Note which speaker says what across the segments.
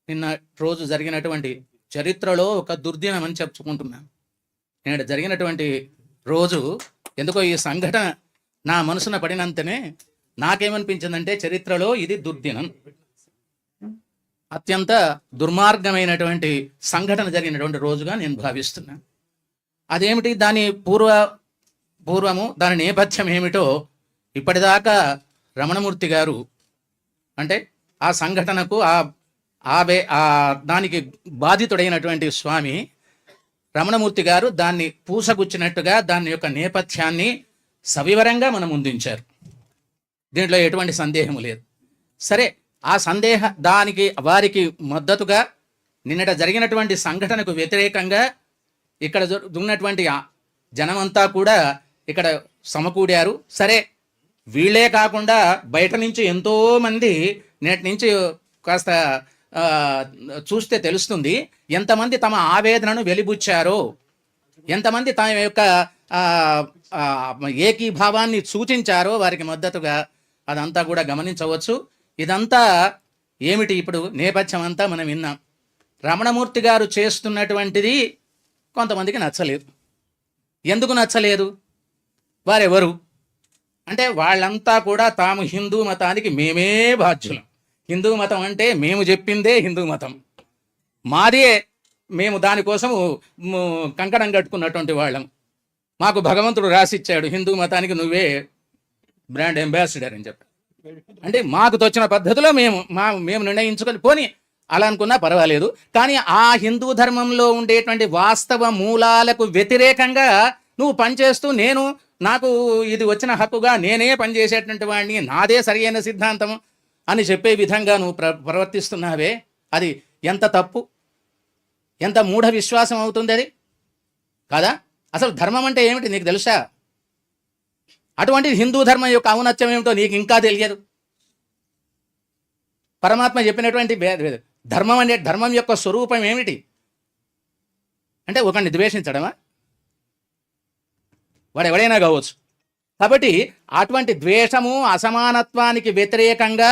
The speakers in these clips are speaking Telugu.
Speaker 1: నిన్న రోజు జరిగినటువంటి చరిత్రలో ఒక దుర్దినం అని చెప్పుకుంటున్నాను. నిన్న జరిగినటువంటి రోజు ఎందుకో ఈ సంఘటన నా మనసున పడినంతనే నాకేమనిపించిందంటే చరిత్రలో ఇది దుర్దినం, అత్యంత దుర్మార్గమైనటువంటి సంఘటన జరిగినటువంటి రోజుగా నేను భావిస్తున్నాను. అదేమిటి, దాని పూర్వము దాని నేపథ్యం ఏమిటో ఇప్పటిదాకా రమణమూర్తి గారు అంటే ఆ సంఘటనకు దానికి బాధితుడైనటువంటి స్వామి రమణమూర్తి గారు దాన్ని పూసగుచ్చినట్టుగా దాని యొక్క నేపథ్యాన్ని సవివరంగా మనం ముందుంచారు. దీంట్లో ఎటువంటి సందేహము లేదు. సరే, ఆ దానికి వారికి మద్దతుగా నిన్నట జరిగినటువంటి సంఘటనకు వ్యతిరేకంగా ఇక్కడ ఉన్నటువంటి జనమంతా కూడా ఇక్కడ సమకూడారు. సరే, వీళ్ళే కాకుండా బయట నుంచి ఎంతోమంది నేటి నుంచి కాస్త చూస్తే తెలుస్తుంది ఎంతమంది తమ ఆవేదనను వెలిబుచ్చారో, ఎంతమంది తమ యొక్క ఏకీభావాన్ని సూచించారో వారికి మద్దతుగా, అదంతా కూడా గమనించవచ్చు. ఇదంతా ఏమిటి, ఇప్పుడు నేపథ్యం అంతా మనం విన్నాం. రమణమూర్తి గారు చేస్తున్నటువంటిది కొంతమందికి నచ్చలేదు. ఎందుకు నచ్చలేదు? వారెవరు అంటే వాళ్ళంతా కూడా తాము హిందూ మతానికి మేమే బాధ్యులం. హిందూ మతం అంటే మేము చెప్పిందే హిందూ మతం, మాదే, మేము దానికోసము కంకణం కట్టుకున్నటువంటి వాళ్ళం. మాకు భగవంతుడు రాసిచ్చాడు హిందూ మతానికి నువ్వే బ్రాండ్ అంబాసిడర్ అని చెప్పి. అంటే మాకు తోచిన పద్ధతిలో మేము నిర్ణయించుకొని పోని అలా అనుకున్నా పర్వాలేదు. కానీ ఆ హిందూ ధర్మంలో ఉండేటువంటి వాస్తవ మూలాలకు వ్యతిరేకంగా నువ్వు పనిచేస్తూ నాకు ఇది వచ్చిన హక్కుగా నేనే పనిచేసేటువంటి వాడిని, నాదే సరియైన సిద్ధాంతం అని చెప్పే విధంగా నువ్వు ప్రవర్తిస్తున్నావే, అది ఎంత తప్పు, ఎంత మూఢ విశ్వాసం అవుతుంది అది కదా. అసలు ధర్మం అంటే ఏమిటి నీకు తెలుసా? అటువంటి హిందూ ధర్మం యొక్క ఔన్నత్యం ఏమిటో నీకు ఇంకా తెలియదు. పరమాత్మ చెప్పినటువంటి ధర్మం అంటే ధర్మం యొక్క స్వరూపం ఏమిటి అంటే ఒకరిని ద్వేషించడమా? వాడు ఎవడైనా కావచ్చు. కాబట్టి అటువంటి ద్వేషము, అసమానత్వానికి వ్యతిరేకంగా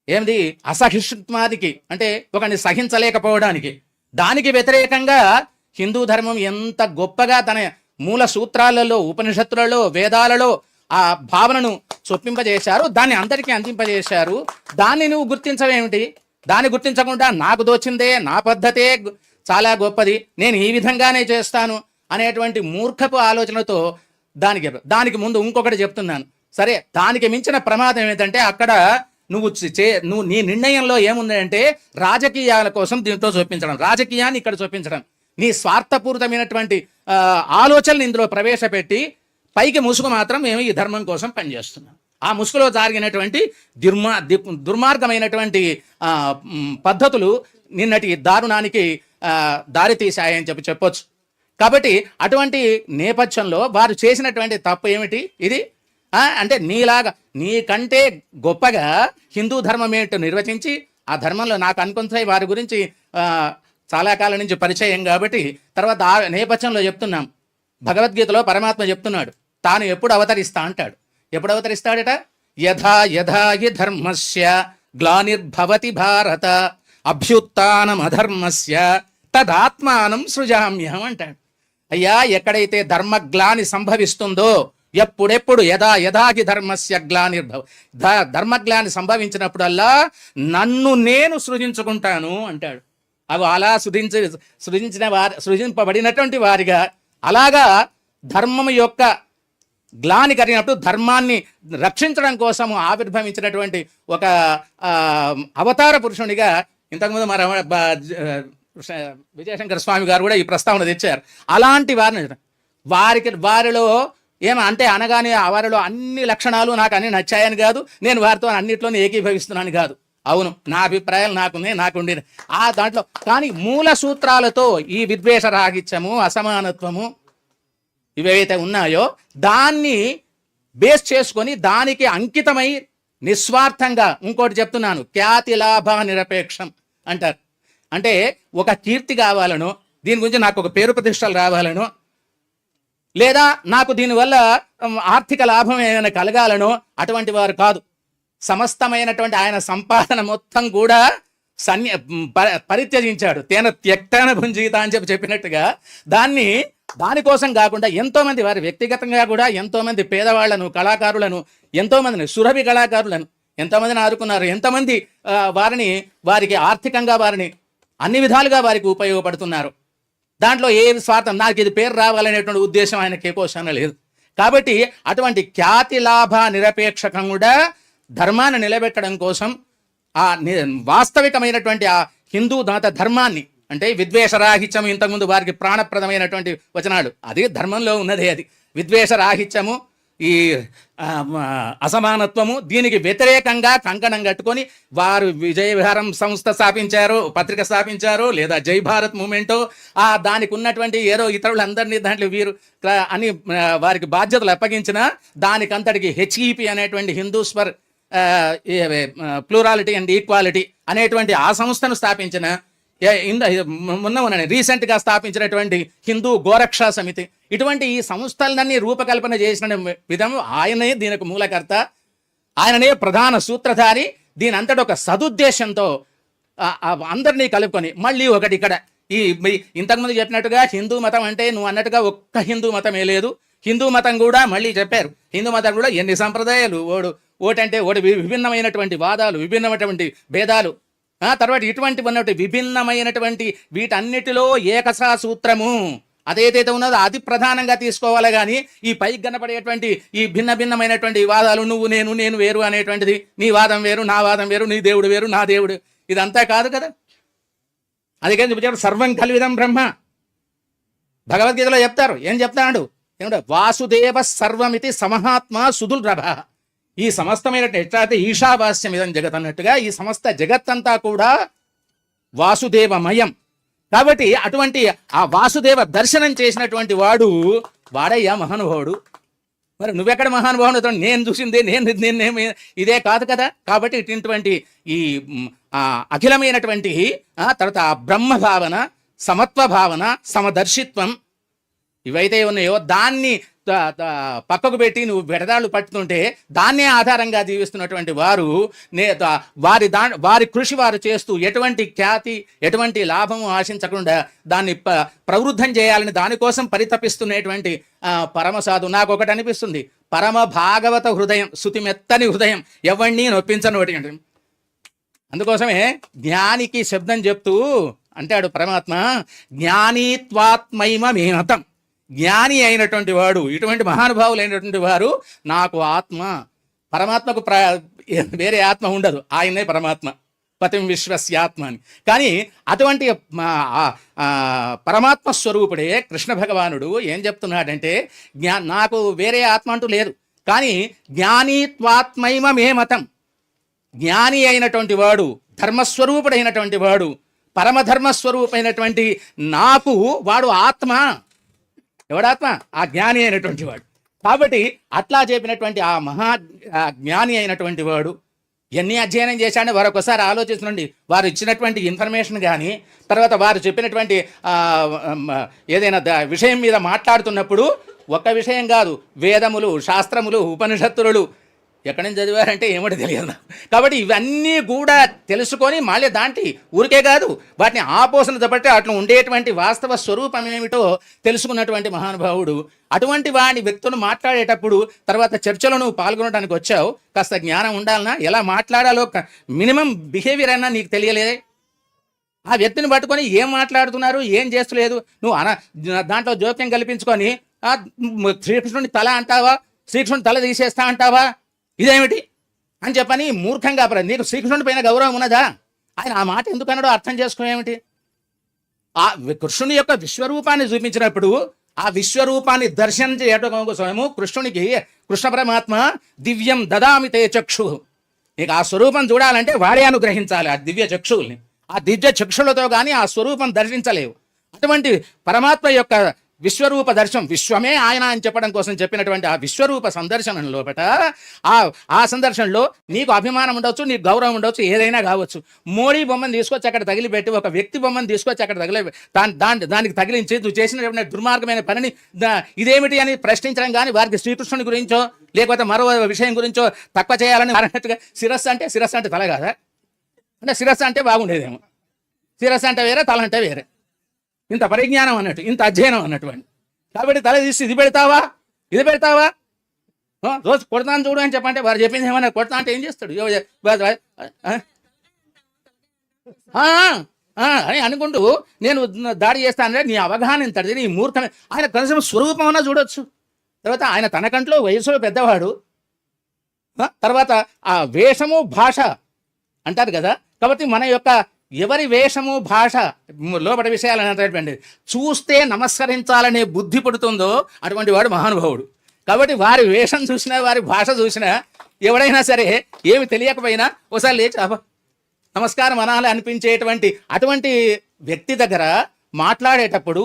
Speaker 1: ఏమిటి, అసహిష్ణుత్వానికి అంటే ఒకరిని సహించలేకపోవడానికి, దానికి వ్యతిరేకంగా హిందూ ధర్మం ఎంత గొప్పగా తన మూల సూత్రాలలో, ఉపనిషత్తులలో, వేదాలలో ఆ భావనను చొప్పింపజేశారు, దాన్ని అందరికీ అందింపజేశారు. దాన్ని నువ్వు గుర్తించవేమిటి? దాన్ని గుర్తించకుండా నాకు దోచిందే, నా పద్ధతే చాలా గొప్పది, నేను ఈ విధంగానే చేస్తాను అనేటువంటి మూర్ఖపు ఆలోచనతో దానికి ముందు ఇంకొకటి చెప్తున్నాను. సరే, దానికి మించిన ప్రమాదం ఏంటంటే అక్కడ నువ్వు నీ నిర్ణయంలో ఏముందంటే రాజకీయాల కోసం దీంట్లో చూపించడం, రాజకీయాన్ని ఇక్కడ చూపించడం, నీ స్వార్థపూరితమైనటువంటి ఆలోచనలు ఇందులో ప్రవేశపెట్టి పైకి ముసుగు మాత్రం మేము ఈ ధర్మం కోసం పనిచేస్తున్నాం. ఆ ముసుగులో జరిగినటువంటి దుర్మార్గమైనటువంటి పద్ధతులు నిన్నటి దారుణానికి దారితీశాయని చెప్పొచ్చు. కాబట్టి అటువంటి నేపథ్యంలో వారు చేసినటువంటి తప్పు ఏమిటి ఇది అంటే నీకంటే గొప్పగా హిందూ ధర్మం ఏంటో నిర్వచించి ఆ ధర్మంలో నాకు అనుకుంటాయి వారి గురించి చాలా కాలం నుంచి పరిచయం కాబట్టి తర్వాత ఆ నేపథ్యంలో చెప్తున్నాం. భగవద్గీతలో పరమాత్మ చెప్తున్నాడు తాను ఎప్పుడు అవతరిస్తా అంటాడు. ఎప్పుడు అవతరిస్తాడట? యథా యథా హి ధర్మస్య గ్లానిర్భవతి భారత అభ్యుత్థానం అధర్మస్య తదాత్మానం సృజామ్యహం అంటాడు. అయ్యా, ఎక్కడైతే ధర్మగ్లాని సంభవిస్తుందో, ఎప్పుడెప్పుడు యథా యథాకి ధర్మస్య గ్లానిర్భవ, ధర్మగ్లాని సంభవించినప్పుడల్లా నన్ను నేను సృజించుకుంటాను అంటాడు. అవి అలా సృజింపబడినటువంటి వారిగా అలాగా ధర్మం యొక్క గ్లాని కలిగినప్పుడు ధర్మాన్ని రక్షించడం కోసం ఆవిర్భవించినటువంటి ఒక అవతార పురుషునిగా ఇంతకుముందు మన విజయశంకర స్వామి గారు కూడా ఈ ప్రస్తావన తెచ్చారు. అలాంటి వారిలో అంటే అనగానే వారిలో అన్ని లక్షణాలు నాకు అన్ని నచ్చాయని కాదు, నేను వారితో అన్నిట్లోనే ఏకీభవిస్తున్నాను కాదు. అవును, నా అభిప్రాయాలు నాకుండే ఆ దాంట్లో, కానీ మూల సూత్రాలతో ఈ విద్వేష రాహిత్యము, అసమానత్వము ఇవేవైతే ఉన్నాయో దాన్ని బేస్ చేసుకొని దానికి అంకితమై నిస్వార్థంగా, ఇంకోటి చెప్తున్నాను, ఖ్యాతి లాభ నిరపేక్షం అంటారు. అంటే ఒక కీర్తి కావాలనో, దీని గురించి నాకు ఒక పేరు ప్రతిష్టలు రావాలనో, లేదా నాకు దీనివల్ల ఆర్థిక లాభం ఏమైనా కలగాలనో అటువంటి వారు కాదు. సమస్తమైనటువంటి ఆయన సంపాదన మొత్తం కూడా పరిత్యజించాడు. తేన త్యక్తాన భుంజీత అని చెప్పినట్టుగా దానికోసం కాకుండా ఎంతోమంది వారి వ్యక్తిగతంగా కూడా ఎంతోమంది పేదవాళ్లను, కళాకారులను, ఎంతోమందిని, సురభి కళాకారులను ఎంతోమందిని ఆదుకున్నారు. ఎంతమంది వారికి ఆర్థికంగా వారిని అన్ని విధాలుగా వారికి ఉపయోగపడుతున్నారు. దాంట్లో ఏ స్వార్థం, నాకు ఇది పేరు రావాలనేటువంటి ఉద్దేశం ఆయనకి ఏ కోశాన లేదు. కాబట్టి అటువంటి ఖ్యాతి లాభ నిరపేక్షకంగా ధర్మాన్ని నిలబెట్టడం కోసం ఆ వాస్తవికమైనటువంటి ఆ హిందూ మత ధర్మాన్ని, అంటే విద్వేషరాహిత్యము, ఇంతకుముందు వారికి ప్రాణప్రదమైనటువంటి వచనాలు, అది ధర్మంలో ఉన్నదే. అది విద్వేషరాహిత్యము, ఈ అసమానత్వము, దీనికి వ్యతిరేకంగా కంకణం కట్టుకొని వారు విజయవిహారం సంస్థ స్థాపించారు, పత్రిక స్థాపించారు, లేదా జై భారత్ మూమెంటో, దానికి ఉన్నటువంటి ఏదో ఇతరులందరినీ దాంట్లో వీరు అని వారికి బాధ్యతలు అప్పగించిన దానికంతటికి HEP అనేటువంటి Hindus for plurality and equality అనేటువంటి ఆ సంస్థను స్థాపించిన, మొన్న రీసెంట్గా స్థాపించినటువంటి హిందూ గోరక్షా సమితి, ఇటువంటి ఈ సంస్థలన్నీ రూపకల్పన చేసిన విధం ఆయనే దీనికి మూలకర్త, ఆయననే ప్రధాన సూత్రధారి. దీని అంతటి ఒక సదుద్దేశంతో అందరినీ కలుపుకొని మళ్ళీ ఒకటి ఇక్కడ ఇంతకుముందు చెప్పినట్టుగా హిందూ మతం అంటే నువ్వు అన్నట్టుగా ఒక్క హిందూ మతమే లేదు. హిందూ మతం కూడా మళ్ళీ చెప్పారు, హిందూ మతం కూడా ఎన్ని సంప్రదాయాలు, ఓటంటే విభిన్నమైనటువంటి వాదాలు, విభిన్నమైనటువంటి భేదాలు, తర్వాత ఇటువంటి ఉన్నటువంటి విభిన్నమైనటువంటి వీటన్నిటిలో ఏకసా సూత్రము అదేదైతే ఉన్నదో అది ప్రధానంగా తీసుకోవాలి. కానీ ఈ పైకి కనపడేటువంటి ఈ భిన్నమైనటువంటి వాదాలు, నువ్వు నేను వేరు అనేటువంటిది, నీ వాదం వేరు నా వాదం వేరు, నీ దేవుడు వేరు నా దేవుడు, ఇదంతా కాదు కదా. అందుకని చెప్పారు సర్వం కల్విదం బ్రహ్మ. భగవద్గీతలో చెప్తారు, ఏం చెప్తాడు ఏమంటే వాసుదేవ సర్వమితి సమహాత్మ సుదుర్లభ. ఈ సమస్తమైనటువంటి ఎట్లయితే ఈశావాస్యం ఇదం జగత్ అన్నట్టుగా ఈ సమస్త జగత్తంతా కూడా వాసుదేవమయం. కాబట్టి అటువంటి ఆ వాసుదేవ దర్శనం చేసినటువంటి వాడయ్యా మహానుభావుడు. మరి నువ్వెక్కడ మహానుభావుడు? నేను చూసిందే నేను ఇదే కాదు కదా. కాబట్టి ఇటువంటి ఈ అఖిలమైనటువంటి తర్వాత బ్రహ్మ భావన, సమత్వ భావన, సమదర్శిత్వం ఇవైతే ఉన్నాయో దాన్ని పక్కకు పెట్టి నువ్వు బెడదాళ్ళు పట్టుతుంటే దాన్నే ఆధారంగా జీవిస్తున్నటువంటి వారు వారి కృషి వారు చేస్తూ ఎటువంటి ఖ్యాతి, ఎటువంటి లాభము ఆశించకుండా దాన్ని ప్రవృద్ధం చేయాలని దానికోసం పరితపిస్తున్నటువంటి పరమసాధు. నాకు ఒకటి అనిపిస్తుంది, పరమ భాగవత హృదయం, శృతిమెత్తని హృదయం, ఎవరిని నొప్పించనోటి. అందుకోసమే జ్ఞానికి శబ్దం చెప్తూ అంటాడు పరమాత్మ, జ్ఞానీత్వాత్మైమ మేమతం. జ్ఞాని అయినటువంటి వాడు, ఇటువంటి మహానుభావులు అయినటువంటి వారు, నాకు ఆత్మ, పరమాత్మకు వేరే ఆత్మ ఉండదు, ఆయనే పరమాత్మ, పతిం విశ్వస్యాత్మ అని. కానీ అటువంటి పరమాత్మ స్వరూపుడే కృష్ణ భగవానుడు ఏం చెప్తున్నాడంటే, నాకు వేరే ఆత్మ అంటూ లేదు, కానీ జ్ఞానీత్వాత్మైమ మే మతం. జ్ఞాని అయినటువంటి వాడు, ధర్మస్వరూపుడైనటువంటి వాడు, పరమధర్మస్వరూపమైనటువంటి నాకు వాడు ఆత్మ. ఎవడాత్మ? ఆ జ్ఞాని అయినటువంటి వాడు. కాబట్టి అట్లా చెప్పినటువంటి ఆ మహా జ్ఞాని అయినటువంటి వాడు ఎన్ని అధ్యయనం చేశాడని వారు ఒకసారి ఆలోచిస్తుండండి. వారు ఇచ్చినటువంటి ఇన్ఫర్మేషన్ కానీ, తర్వాత వారు చెప్పినటువంటి ఏదైనా విషయం మీద మాట్లాడుతున్నప్పుడు ఒక్క విషయం కాదు, వేదములు, శాస్త్రములు, ఉపనిషత్తులు ఎక్కడి నుంచి చదివారంటే ఏమిటో తెలియదు. కాబట్టి ఇవన్నీ కూడా తెలుసుకొని మళ్ళీ దాంట్లో ఊరికే కాదు, వాటిని ఆపోసన బట్టి అట్లా ఉండేటువంటి వాస్తవ స్వరూపం ఏమిటో తెలుసుకున్నటువంటి మహానుభావుడు. అటువంటి వాడి వ్యక్తులు మాట్లాడేటప్పుడు తర్వాత చర్చలో నువ్వు పాల్గొనడానికి వచ్చావు, కాస్త జ్ఞానం ఉండాలన్నా, ఎలా మాట్లాడాలో మినిమం బిహేవియర్ అన్నా నీకు తెలియలేదే. ఆ వ్యక్తిని పట్టుకొని ఏం మాట్లాడుతున్నారు, ఏం చేస్తలేదు, నువ్వు దాంట్లో జోక్యం కల్పించుకొని శ్రీకృష్ణుని తల అంటావా, శ్రీకృష్ణుని తల తీసేస్తా అంటావా, ఇదేమిటి అని చెప్పని మూర్ఖంగా నీకు శ్రీకృష్ణుడి పైన గౌరవం ఉన్నదా? ఆయన ఆ మాట ఎందుకన్నాడో అర్థం చేసుకునేమిటి? ఆ కృష్ణుని యొక్క విశ్వరూపాన్ని చూపించినప్పుడు ఆ విశ్వరూపాన్ని దర్శనం చేయడం కోసము కృష్ణునికి కృష్ణ పరమాత్మ దివ్యం దదామి తే చక్షు, నీకు ఆ స్వరూపం చూడాలంటే వాడే అనుగ్రహించాలి ఆ దివ్య చక్షువుల్ని. ఆ దివ్య చక్షులతో కానీ ఆ స్వరూపం దర్శించలేవు. అటువంటి పరమాత్మ యొక్క విశ్వరూప దర్శనం, విశ్వమే ఆయన అని చెప్పడం కోసం చెప్పినటువంటి ఆ విశ్వరూప సందర్శనం లోపట ఆ సందర్శనలో నీకు అభిమానం ఉండొచ్చు, నీకు గౌరవం ఉండొచ్చు, ఏదైనా కావచ్చు. మోడీ బొమ్మను తీసుకొచ్చి అక్కడ తగిలిపెట్టి, ఒక వ్యక్తి బొమ్మను తీసుకొచ్చి అక్కడ దానికి తగిలించి నువ్వు చేసిన దుర్మార్గమైన పనిని ఇదేమిటి అని ప్రశ్నించడం కానీ, వారికి శ్రీకృష్ణుని గురించో లేకపోతే మరో విషయం గురించో తక్కువ చేయాలని అన్నట్టుగా శిరస్సు అంటే తల కాదా? అంటే శిరస్సు అంటే బాగుండేదేమో. శిరస్సు అంటే వేరే, తల అంటే వేరే. ఇంత పరిజ్ఞానం అన్నట్టు, ఇంత అధ్యయనం అన్నటువంటి. కాబట్టి తల తీసి ఇది పెడతావా, ఇది పెడతావా, రోజు కొడతాను చూడు అని చెప్పంటే వారు చెప్పింది ఏమన్నా కొడతా అంటే ఏం చేస్తాడు అని అనుకుంటూ నేను దాడి చేస్తానంటే నీ అవగాహన ఇంతది, నీ మూర్ఖమే. ఆయన కనీసం స్వరూపమన్నా చూడొచ్చు. తర్వాత ఆయన తన కంట్లో వయసులో పెద్దవాడు, తర్వాత ఆ వేషము భాష అంటారు కదా. కాబట్టి మన యొక్క ఎవరి వేషము భాష లోపల విషయాలు అనేటటువంటి చూస్తే నమస్కరించాలనే బుద్ధి పుడుతుందో అటువంటి వాడు మహానుభావుడు. కాబట్టి వారి వేషం చూసినా వారి భాష చూసినా ఎవడైనా సరే ఏమి తెలియకపోయినా ఒకసారి లేచి నమస్కారం అనాలి అనిపించేటువంటి అటువంటి వ్యక్తి దగ్గర మాట్లాడేటప్పుడు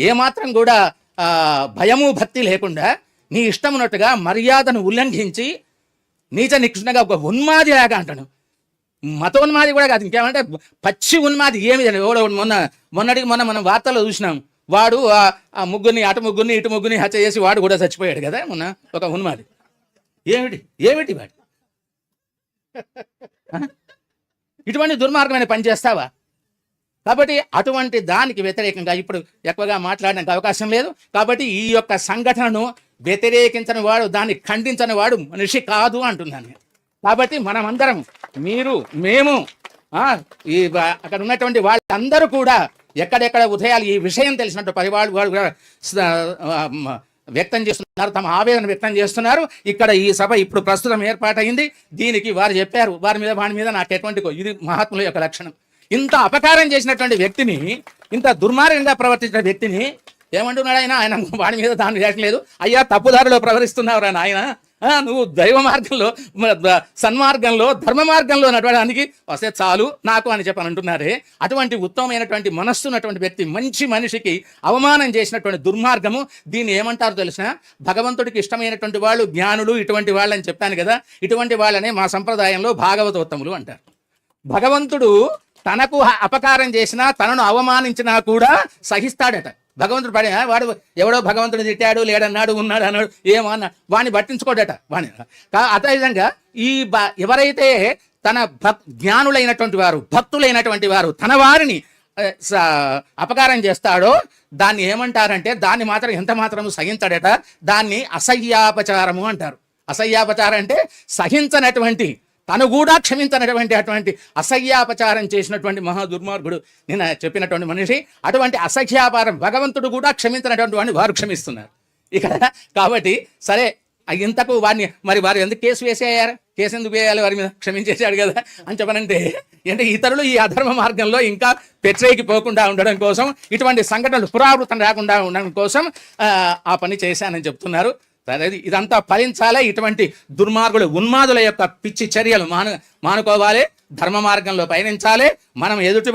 Speaker 1: ఏమాత్రం కూడా భయము భక్తి లేకుండా నీ ఇష్టమున్నట్టుగా మర్యాదను ఉల్లంఘించి నీచ నికృష్ణగా ఒక ఉన్మాది లాగా అంటాను. మతోన్మాది కూడా కాదు, ఇంకేమంటే పచ్చి ఉన్మాది. ఏమి ఎవడో మొన్నటికి మనం వార్తల్లో చూసినాం. వాడు ఆ ముగ్గురిని అటు ముగ్గురిని ఇటు ముగ్గురిని హత్య చేసి వాడు కూడా చచ్చిపోయాడు కదా మొన్న, ఒక ఉన్మాది. ఏమిటి వాడు ఇటువంటి దుర్మార్గమైన పని చేస్తావా? కాబట్టి అటువంటి దానికి వ్యతిరేకంగా ఇప్పుడు ఎక్కువగా మాట్లాడడానికి అవకాశం లేదు. కాబట్టి ఈ యొక్క సంఘటనను వ్యతిరేకించని వాడు, దాన్ని ఖండించని వాడు మనిషి కాదు అంటున్నాను. కాబట్టి మనమందరం, మీరు మేము ఈ అక్కడ ఉన్నటువంటి వాళ్ళందరూ కూడా ఎక్కడెక్కడ ఉదయాలు ఈ విషయం తెలిసినట్టు పరివాళ్ళు వాళ్ళు కూడా వ్యక్తం చేస్తున్నారు, తమ ఆవేదన వ్యక్తం చేస్తున్నారు. ఇక్కడ ఈ సభ ఇప్పుడు ప్రస్తుతం ఏర్పాటైంది. దీనికి వారు చెప్పారు, వారి మీద నాకు ఎటువంటి, ఇది మహాత్ముల యొక్క లక్షణం. ఇంత అపకారం చేసినటువంటి వ్యక్తిని, ఇంత దుర్మార్గంగా ప్రవర్తించిన వ్యక్తిని ఏమంటున్నాడు ఆయన వాడి మీద దాన్ని చేయట్లేదు. అయ్యా తప్పుదారిలో ప్రవరిస్తున్నావురా నాయన, నువ్వు దైవ మార్గంలో, సన్మార్గంలో, ధర్మ మార్గంలో నడవడానికి వస్తే చాలు నాకు అని చెప్పని అంటున్నారే. అటువంటి ఉత్తమమైనటువంటి మనస్సున్నటువంటి వ్యక్తి, మంచి మనిషికి అవమానం చేసినటువంటి దుర్మార్గము, దీన్ని ఏమంటారు తెలిసిన? భగవంతుడికి ఇష్టమైనటువంటి వాళ్ళు జ్ఞానులు, ఇటువంటి వాళ్ళని చెప్పాను కదా. ఇటువంటి వాళ్ళనే మా సంప్రదాయంలో భాగవతోత్తములు అంటారు. భగవంతుడు తనకు అపకారం చేసినా, తనను అవమానించినా కూడా సహిస్తాడట. భగవంతుడు వాడు ఎవడో భగవంతుడు తిట్టాడు, లేడన్నాడు, ఉన్నాడు అన్నాడు, ఏమన్నా వాడిని పట్టించుకోడట. వాడిని అదేవిధంగా ఈ ఎవరైతే తన జ్ఞానులైనటువంటి వారు, భక్తులైనటువంటి వారు తన వారిని అపకారం చేస్తాడో దాన్ని ఏమంటారంటే, దాన్ని మాత్రం ఎంత మాత్రము సహించడట. దాన్ని అసహ్యాపచారము అంటారు. అసహ్యాపచారం అంటే సహించనటువంటి, తను కూడా క్షమించనటువంటి అటువంటి అసహ్యాపచారం చేసినటువంటి మహా దుర్మార్గుడు నేను చెప్పినటువంటి మనిషి. అటువంటి అసహ్యాపారం భగవంతుడు కూడా క్షమించినటువంటి వాడిని వారు క్షమిస్తున్నారు ఇక్కడ. కాబట్టి సరే, ఇంతకు మరి వారు ఎందుకు కేసు వేసేయారు? కేసు ఎందుకు వేయాలి? వారి మీద క్షమించేశాడు కదా అని చెప్పనంటే, అంటే ఇతరులు ఈ అధర్మ మార్గంలో ఇంకా పెట్రేకి పోకుండా ఉండడం కోసం, ఇటువంటి సంఘటనలు పురావృతం రాకుండా ఉండడం కోసం ఆ పని చేశానని చెప్తున్నారు. ఇదంతా ఫలించాలి. ఇటువంటి దుర్మార్గులు, ఉన్మాదుల యొక్క పిచ్చి చర్యలు మానుకోవాలి, ధర్మ మార్గంలో పయనించాలి. మనం ఎదుటి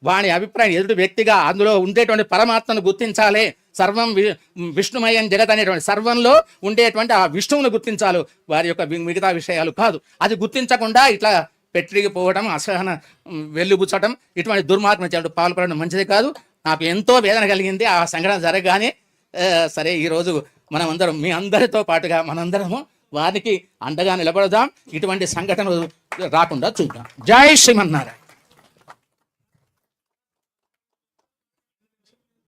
Speaker 1: వాడి అభిప్రాయం, ఎదుటి వ్యక్తిగా అందులో ఉండేటువంటి పరమాత్మను గుర్తించాలి. సర్వం విష్ణుమయం జగత్ అనేటువంటి సర్వంలో ఉండేటువంటి ఆ విష్ణువును గుర్తించాలి, వారి యొక్క మిగతా విషయాలు కాదు. అది గుర్తించకుండా ఇట్లా పెట్టిపోవడం, అసహన వెల్లుబుచ్చటం, ఇటువంటి దుర్మార్గం చేయడం, పాల్పడడం మంచిది కాదు. నాకు ఎంతో వేదన కలిగింది ఆ సంఘటన జరగగానే. సరే, ఈరోజు మనమందరం, మీ అందరితో పాటుగా మనందరము వారికి అండగా నిలబడదాం. ఇటువంటి సంఘటనలు రాకుండా చూద్దాం. జై శ్రీమన్నారాయణ.